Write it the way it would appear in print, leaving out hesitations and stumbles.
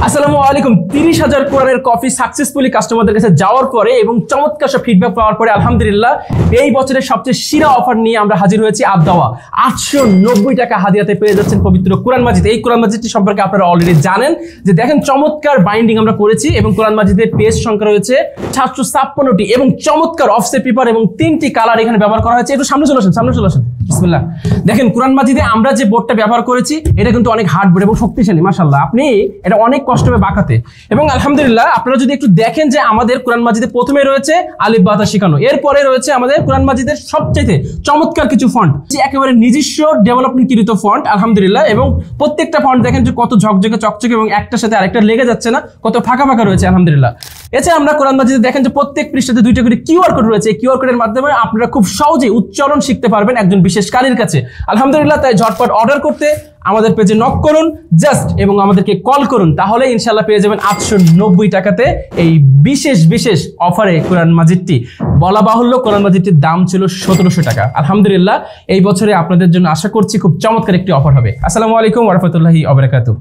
আসসালামু আলাইকুম। 30,000 কোরআনের কপি সাকসেসফুলি কাস্টমারদের কাছে যাওয়ার পরে এবং চমৎকার সব ফিডব্যাক পাওয়ার পরে আলহামদুলিল্লাহ এই বছরের সবচেয়ে সেরা অফার নিয়ে আমরা হাজির হয়েছি। আবদাওয়া 890 টাকা হাদিয়াতে পেয়ে যাচ্ছেন পবিত্র কোরআন মাজিদ। এই কোরআন মাজিদটি সম্পর্কে আপনারা অলরেডি জানেন যে দেখেন চমৎকার বাইন্ডিং আমরা করেছি এবং কোরআন মাজিদের পেজ সংখ্যা রয়েছে 756টি এবং চমৎকার অফসেট পেপার এবং 3টি কালার এখানে ব্যবহার করা হয়েছে। একটু সামনে চলে আসেন বিসমিল্লাহ। দেখেন কোরআন মাজিদে আমরা যে বোর্ডটা ব্যবহার করেছি এটা কিন্তু অনেক হার্ড বোর্ড এবং শক্তিশালী মাশাআল্লাহ। আপনি এটা অনেক কষ্ট হবে বাঁকাতে এবং আলহামদুলিল্লাহ আপনারা যদি একটু দেখেন যে আমাদের কোরআন মাজিদে প্রথমে রয়েছে আলিফ বা তা শেখানো, এরপরে রয়েছে আমাদের কোরআন মাজিদের সবচেয়ে চমৎকার কিছু ফন্ট, একেবারে নিজস্ব ডেভেলপমেন্ট কৃত ফন্ট আলহামদুলিল্লাহ। এবং প্রত্যেকটা ফন্ট দেখেন যে কত ঝকঝকে চকচকে এবং একটার সাথে আরেকটা লেগে যাচ্ছে না, কত ফাঁকা ফাঁকা রয়েছে আলহামদুলিল্লাহ। এছাড়া আমরা কোরআন মাজিদে দেখেন যে প্রত্যেক পৃষ্ঠাতে 2টা করে কিউআর কোড রয়েছে। কিউআর কোডের মাধ্যমে আপনারা খুব সহজেই উচ্চারণ শিখতে পারবেন একজন বিশেষ কারির কাছে আলহামদুলিল্লাহ। তাই ঝটপট অর্ডার করতে আমাদের পেজে নক করুন জাস্ট এবং আমাদেরকে কল করুন, তাহলে ইনশাআল্লাহ পেয়ে যাবেন 890 টাকাতে এই বিশেষ অফারে কোরআন মাজিদটি। বলা বাহুল্য কোরআন মাজিদটির দাম ছিল 1700 টাকা। আলহামদুলিল্লাহ এই বছরে আপনাদের জন্য আশা করছি খুব চমৎকার একটি অফার হবে। আসসালামু আলাইকুম ওয়া রাহমাতুল্লাহি ওয়া বারাকাতুহু।